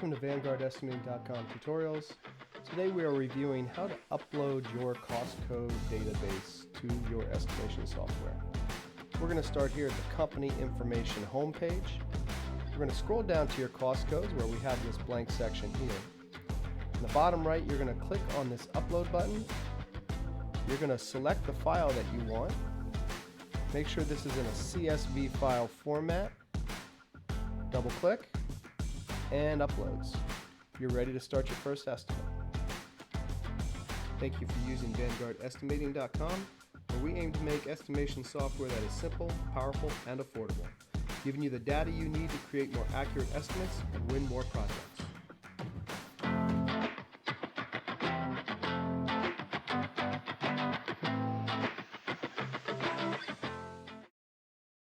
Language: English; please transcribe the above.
Welcome to VanguardEstimating.com tutorials. Today we are reviewing how to upload your cost code database to your estimation software. We're going to start here at the company information homepage. We're going to scroll down to your cost codes where we have this blank section here. In the bottom right, you're going to click on this upload button. You're going to select the file that you want. Make sure this is in a CSV file format. Double click and uploads. You're ready to start your first estimate. Thank you for using VanguardEstimating.com, where we aim to make estimation software that is simple, powerful, and affordable, giving you the data you need to create more accurate estimates and win more projects.